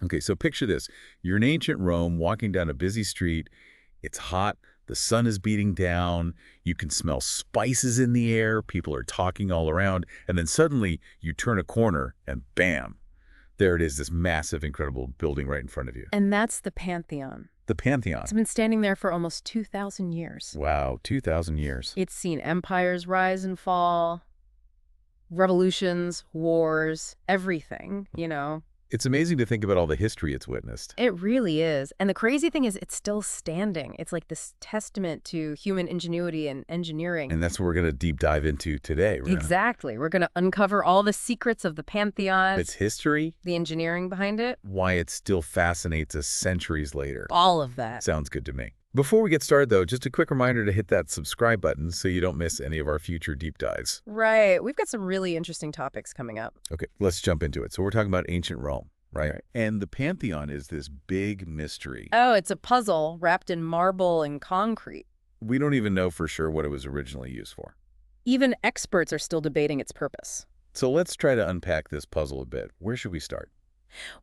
Okay, so picture this. You're in ancient Rome, walking down a busy street. It's hot. The sun is beating down. You can smell spices in the air. People are talking all around. And then suddenly you turn a corner and bam, there it is, this massive, incredible building right in front of you. And that's the Pantheon. The Pantheon. It's been standing there for almost 2,000 years. Wow, 2,000 years. It's seen empires rise and fall, revolutions, wars, everything, you know. It's amazing to think about all the history it's witnessed. It really is. And the crazy thing is it's still standing. It's like this testament to human ingenuity and engineering. And that's what we're going to deep dive into today. Exactly. We're going to uncover all the secrets of the Pantheon. Its history. The engineering behind it. Why it still fascinates us centuries later. All of that. Sounds good to me. Before we get started, though, just a quick reminder to hit that subscribe button so you don't miss any of our future deep dives. Right. We've got some really interesting topics coming up. Okay, let's jump into it. So we're talking about ancient Rome, right? And the Pantheon is this big mystery. Oh, it's a puzzle wrapped in marble and concrete. We don't even know for sure what it was originally used for. Even experts are still debating its purpose. So let's try to unpack this puzzle a bit. Where should we start?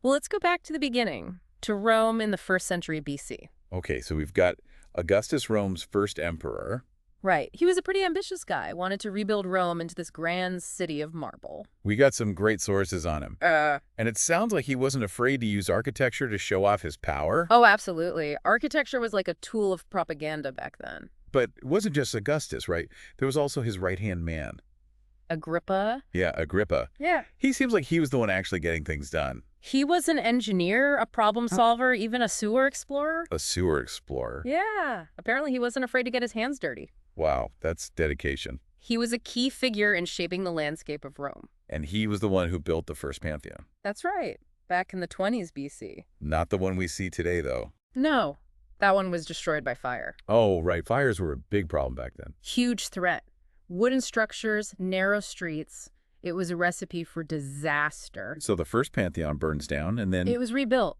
Well, let's go back to the beginning, to Rome in the 1st century BC. Okay, so we've got Augustus, Rome's first emperor. Right. He was a pretty ambitious guy, wanted to rebuild Rome into this grand city of marble. We got some great sources on him. And it sounds like he wasn't afraid to use architecture to show off his power. Oh, absolutely. Architecture was like a tool of propaganda back then. But it wasn't just Augustus, right? There was also his right-hand man. Agrippa? Yeah, Agrippa. Yeah. He seems like he was the one actually getting things done. He was an engineer, a problem solver, even a sewer explorer. A sewer explorer. Yeah. Apparently he wasn't afraid to get his hands dirty. Wow, that's dedication. He was a key figure in shaping the landscape of Rome. And he was the one who built the first Pantheon. That's right. Back in the 20s BC. Not the one we see today, though. No. That one was destroyed by fire. Oh, right. Fires were a big problem back then. Huge threat. Wooden structures, narrow streets. It was a recipe for disaster. So the first Pantheon burns down, and then... It was rebuilt.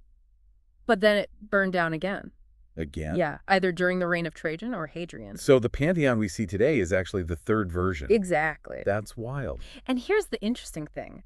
But then it burned down again. Again? Yeah, either during the reign of Trajan or Hadrian. So the Pantheon we see today is actually the third version. Exactly. That's wild. And here's the interesting thing.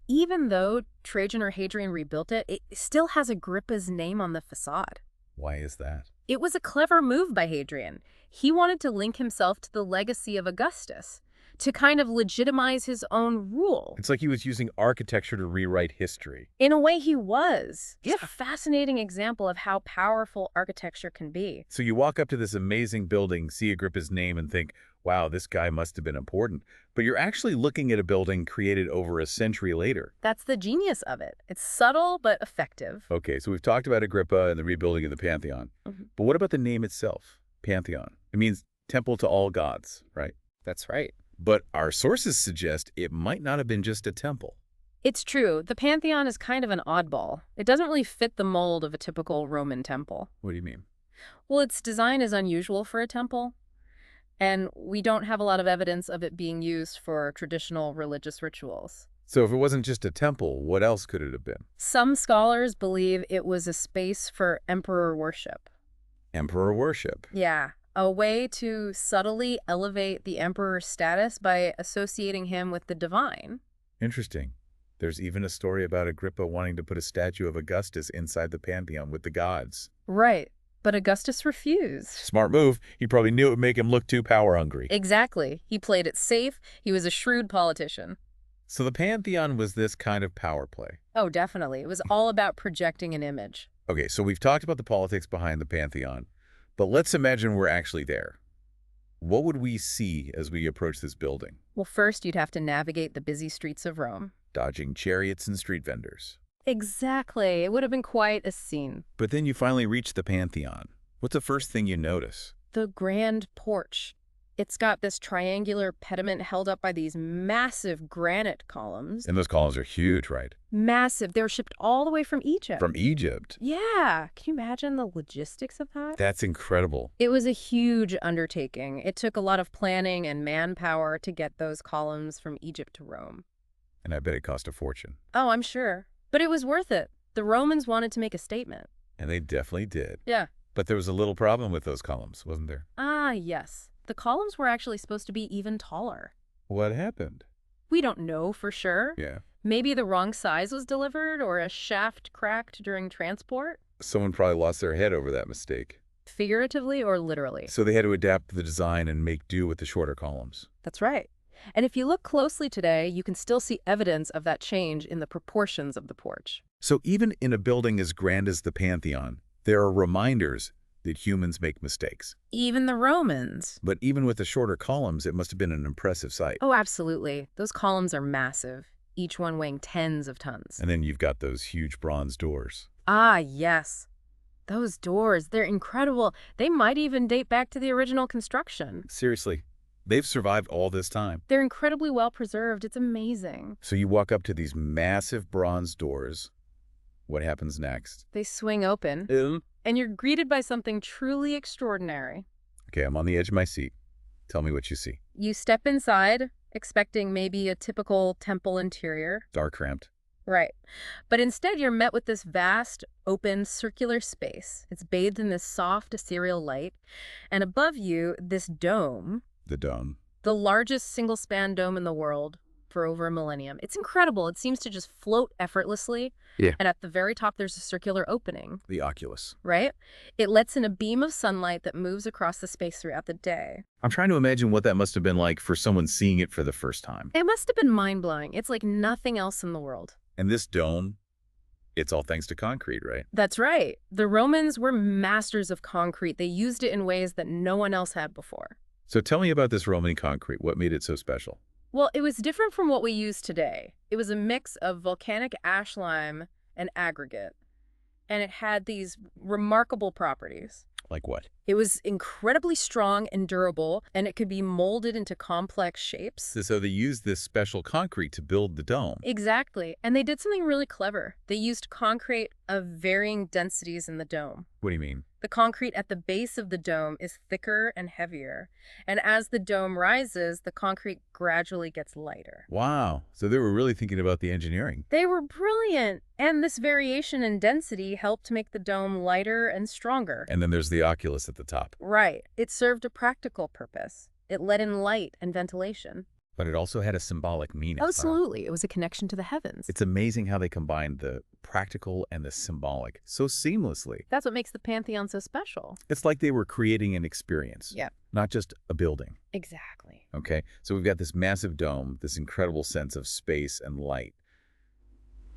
Even though Trajan or Hadrian rebuilt it, it still has Agrippa's name on the facade. Why is that? It was a clever move by Hadrian. He wanted to link himself to the legacy of Augustus, to kind of legitimize his own rule. It's like he was using architecture to rewrite history. In a way, he was. Yeah. It's a fascinating example of how powerful architecture can be. So you walk up to this amazing building, see Agrippa's name, and think, wow, this guy must have been important. But you're actually looking at a building created over a century later. That's the genius of it. It's subtle but effective. Okay, so we've talked about Agrippa and the rebuilding of the Pantheon. But what about the name itself, Pantheon? It means temple to all gods, right? That's right. But our sources suggest it might not have been just a temple. It's true. The Pantheon is kind of an oddball. It doesn't really fit the mold of a typical Roman temple. What do you mean? Well, its design is unusual for a temple, and we don't have a lot of evidence of it being used for traditional religious rituals. So if it wasn't just a temple, what else could it have been? Some scholars believe it was a space for emperor worship. Emperor worship. Yeah. A way to subtly elevate the emperor's status by associating him with the divine. Interesting. There's even a story about Agrippa wanting to put a statue of Augustus inside the Pantheon with the gods. Right. But Augustus refused. Smart move. He probably knew it would make him look too power-hungry. Exactly. He played it safe. He was a shrewd politician. So the Pantheon was this kind of power play. Oh, definitely. It was all about projecting an image. Okay, so we've talked about the politics behind the Pantheon. But let's imagine we're actually there. What would we see as we approach this building? Well, first you'd have to navigate the busy streets of Rome. Dodging chariots and street vendors. Exactly. It would have been quite a scene. But then you finally reach the Pantheon. What's the first thing you notice? The grand porch. It's got this triangular pediment held up by these massive granite columns. And those columns are huge, right? Massive. They were shipped all the way from Egypt. From Egypt? Yeah. Can you imagine the logistics of that? That's incredible. It was a huge undertaking. It took a lot of planning and manpower to get those columns from Egypt to Rome. And I bet it cost a fortune. Oh, I'm sure. But it was worth it. The Romans wanted to make a statement. And they definitely did. Yeah. But there was a little problem with those columns, wasn't there? Ah, yes. The columns were actually supposed to be even taller. What happened? We don't know for sure. Yeah. Maybe the wrong size was delivered or a shaft cracked during transport, Someone probably lost their head over that mistake. figuratively or literally. So they had to adapt the design and make do with the shorter columns. That's right. And if you look closely today, you can still see evidence of that change in the proportions of the porch. So even in a building as grand as the Pantheon, there are reminders that humans make mistakes. Even the Romans. But even with the shorter columns, it must have been an impressive sight. Oh, absolutely. Those columns are massive, each one weighing tens of tons. And then you've got those huge bronze doors. Ah, yes. Those doors, they're incredible. They might even date back to the original construction. Seriously, they've survived all this time. They're incredibly well preserved. It's amazing. So you walk up to these massive bronze doors. What happens next? They swing open, and you're greeted by something truly extraordinary. Okay, I'm on the edge of my seat. Tell me what you see. You step inside, expecting maybe a typical temple interior. Dark, cramped. Right. But instead, you're met with this vast, open, circular space. It's bathed in this soft, ethereal light. And above you, this dome, The dome. the largest single-span dome in the world for over a millennium. It's incredible. It seems to just float effortlessly. Yeah. And at the very top, there's a circular opening, The oculus. right? It lets in a beam of sunlight that moves across the space throughout the day. I'm trying to imagine what that must have been like for someone seeing it for the first time. It must have been mind-blowing. It's like nothing else in the world. And this dome, it's all thanks to concrete, right? That's right. The Romans were masters of concrete. They used it in ways that no one else had before. So tell me about this Roman concrete. What made it so special? Well, it was different from what we use today. It was a mix of volcanic ash lime and aggregate, and it had these remarkable properties. Like what? It was incredibly strong and durable, and it could be molded into complex shapes. So they used this special concrete to build the dome. Exactly. And they did something really clever. They used concrete of varying densities in the dome. What do you mean? The concrete at the base of the dome is thicker and heavier, and as the dome rises, the concrete gradually gets lighter. Wow. So they were really thinking about the engineering. They were brilliant, and this variation in density helped make the dome lighter and stronger. And then there's the oculus at the top. Right. It served a practical purpose. It let in light and ventilation. But it also had a symbolic meaning. Absolutely. It was a connection to the heavens. It's amazing how they combined the practical and the symbolic so seamlessly. That's what makes the Pantheon so special. It's like they were creating an experience, Yeah, not just a building. exactly. Okay, so we've got this massive dome, this incredible sense of space and light.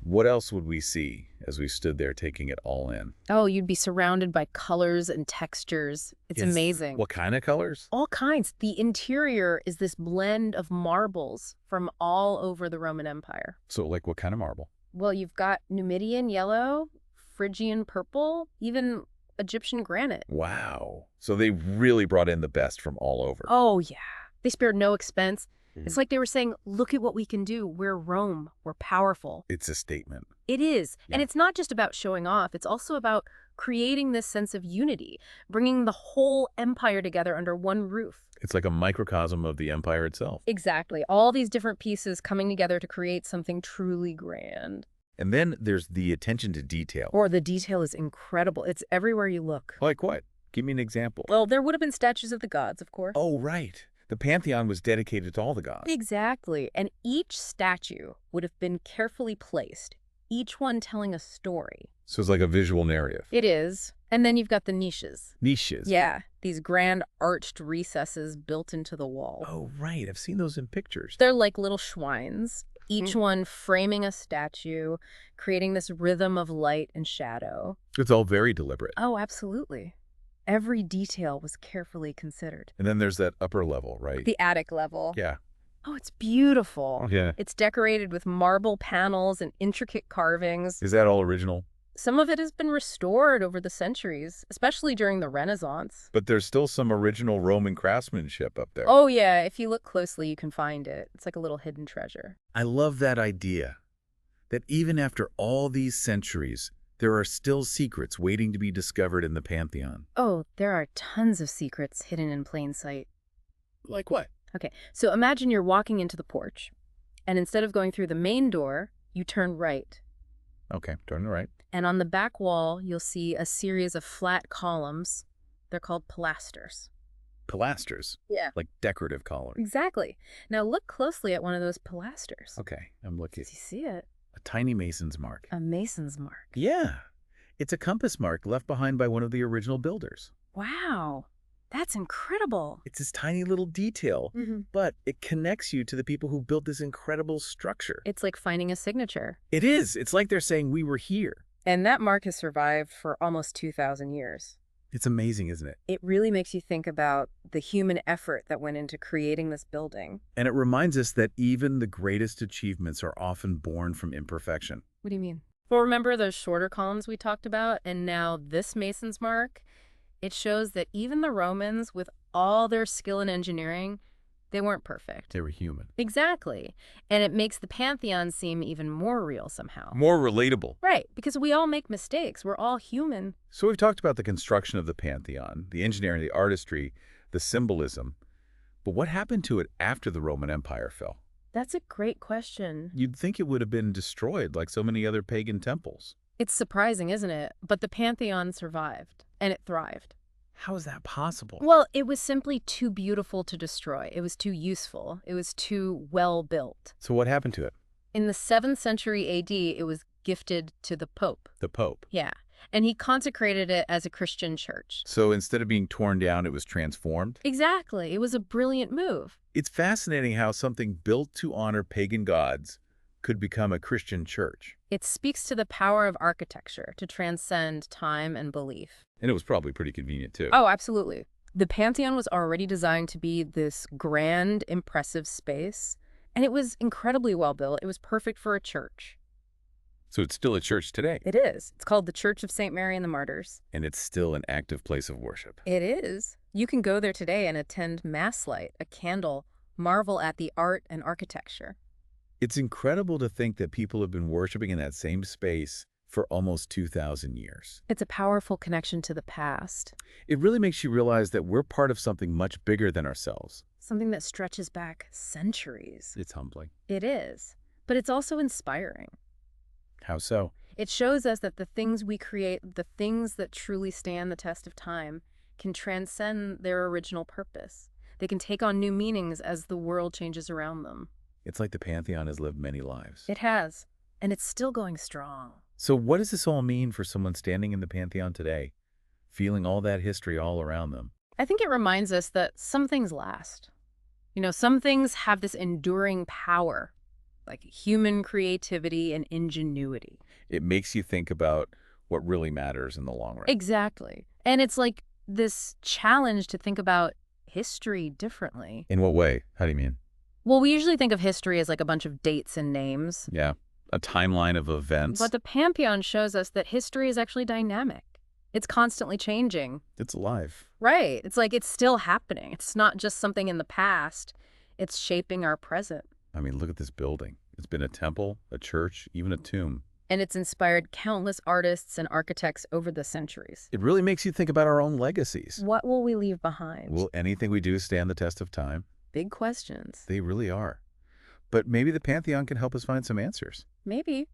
What else would we see as we stood there taking it all in? Oh, you'd be surrounded by colors and textures. It's Yes. amazing. What kind of colors? All kinds. The interior is this blend of marbles from all over the Roman Empire. So like what kind of marble? Well, you've got Numidian yellow, Phrygian purple, even Egyptian granite. Wow. So they really brought in the best from all over. Oh, yeah. They spared no expense. Mhm. It's like they were saying, look at what we can do. We're Rome. We're powerful. It's a statement. It is. And Yeah. it's not just about showing off. It's also about creating this sense of unity, bringing the whole empire together under one roof. It's like a microcosm of the empire itself. Exactly. All these different pieces coming together to create something truly grand. And then there's the attention to detail. Or the detail is incredible. It's everywhere you look. Like what? Give me an example. Well, there would have been statues of the gods, of course. Oh, right. The Pantheon was dedicated to all the gods. Exactly. And each statue would have been carefully placed, each one telling a story. So it's like a visual narrative. It is. And then you've got the niches. Niches. Yeah, these grand arched recesses built into the wall. Oh, right. I've seen those in pictures. They're like little shrines, each one framing a statue, creating this rhythm of light and shadow. It's all very deliberate. Oh, absolutely. Every detail was carefully considered. And then there's that upper level, right? The attic level. Yeah. Oh, it's beautiful. Yeah. It's decorated with marble panels and intricate carvings. Is that all original? Some of it has been restored over the centuries, especially during the Renaissance. But there's still some original Roman craftsmanship up there. Oh, yeah. If you look closely, you can find it. It's like a little hidden treasure. I love that idea. That even after all these centuries, there are still secrets waiting to be discovered in the Pantheon. Oh, there are tons of secrets hidden in plain sight. Like what? Okay, so imagine you're walking into the porch, and instead of going through the main door, you turn right. Okay, turn to the right. And on the back wall, you'll see a series of flat columns. They're called pilasters. pilasters, Yeah. like decorative columns. Exactly. Now look closely at one of those pilasters. Okay, I'm looking. Do you see it? A tiny mason's mark. A mason's mark. Yeah, it's a compass mark left behind by one of the original builders. Wow. That's incredible. It's this tiny little detail, Mm-hmm. but it connects you to the people who built this incredible structure. It's like finding a signature. It is. It's like they're saying we were here. And that mark has survived for almost 2,000 years. It's amazing, isn't it? It really makes you think about the human effort that went into creating this building. And it reminds us that even the greatest achievements are often born from imperfection. What do you mean? Well, remember those shorter columns we talked about? And now this mason's mark? It shows that even the Romans, with all their skill in engineering, they weren't perfect. They were human. Exactly. And it makes the Pantheon seem even more real somehow. More relatable. Right, because we all make mistakes. We're all human. So we've talked about the construction of the Pantheon, the engineering, the artistry, the symbolism. But what happened to it after the Roman Empire fell? That's a great question. You'd think it would have been destroyed like so many other pagan temples. It's surprising, isn't it? But the Pantheon survived, and it thrived. How is that possible? Well, it was simply too beautiful to destroy. It was too useful. It was too well built. So what happened to it? In the 7th century A.D., it was gifted to the Pope. The Pope. Yeah, and he consecrated it as a Christian church. So instead of being torn down, it was transformed? Exactly. It was a brilliant move. It's fascinating how something built to honor pagan gods could become a Christian church. It speaks to the power of architecture to transcend time and belief. And it was probably pretty convenient, too. Oh, absolutely. The Pantheon was already designed to be this grand, impressive space, and it was incredibly well built. It was perfect for a church. So it's still a church today. It is. It's called the Church of St. Mary and the Martyrs. And it's still an active place of worship. It is. You can go there today and attend Mass light, a candle, marvel at the art and architecture. It's incredible to think that people have been worshiping in that same space for almost 2,000 years. It's a powerful connection to the past. It really makes you realize that we're part of something much bigger than ourselves. Something that stretches back centuries. It's humbling. It is. But it's also inspiring. How so? It shows us that the things we create, the things that truly stand the test of time, can transcend their original purpose. They can take on new meanings as the world changes around them. It's like the Pantheon has lived many lives. It has, and it's still going strong. So what does this all mean for someone standing in the Pantheon today, feeling all that history all around them? I think it reminds us that some things last. You know, some things have this enduring power, like human creativity and ingenuity. It makes you think about what really matters in the long run. Exactly. And it's like this challenge to think about history differently. In what way? How do you mean? Well, we usually think of history as like a bunch of dates and names. Yeah, a timeline of events. But the Pantheon shows us that history is actually dynamic. It's constantly changing. It's alive. Right. It's like it's still happening. It's not just something in the past. It's shaping our present. I mean, look at this building. It's been a temple, a church, even a tomb. And it's inspired countless artists and architects over the centuries. It really makes you think about our own legacies. What will we leave behind? Will anything we do stand the test of time? Big questions. They really are. But maybe the Pantheon can help us find some answers. Maybe.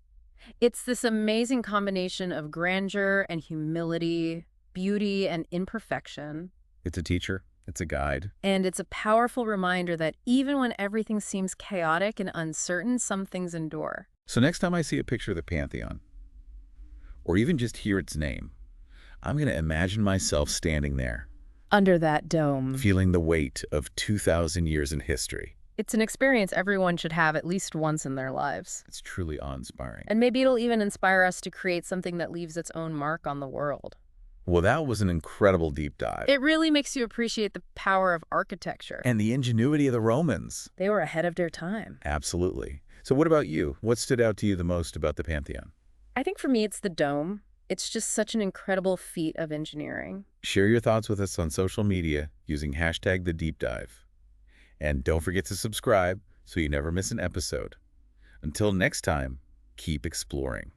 It's this amazing combination of grandeur and humility, beauty and imperfection. It's a teacher. It's a guide. And it's a powerful reminder that even when everything seems chaotic and uncertain, some things endure. So next time I see a picture of the Pantheon, or even just hear its name, I'm going to imagine myself standing there, Under that dome. feeling the weight of 2,000 years in history. It's an experience everyone should have at least once in their lives. It's truly awe-inspiring. And maybe it'll even inspire us to create something that leaves its own mark on the world. Well, that was an incredible deep dive. It really makes you appreciate the power of architecture. And the ingenuity of the Romans. They were ahead of their time. Absolutely. So what about you? What stood out to you the most about the Pantheon? I think for me it's the dome. It's just such an incredible feat of engineering. Share your thoughts with us on social media using #TheDeepDive. And don't forget to subscribe so you never miss an episode. Until next time, keep exploring.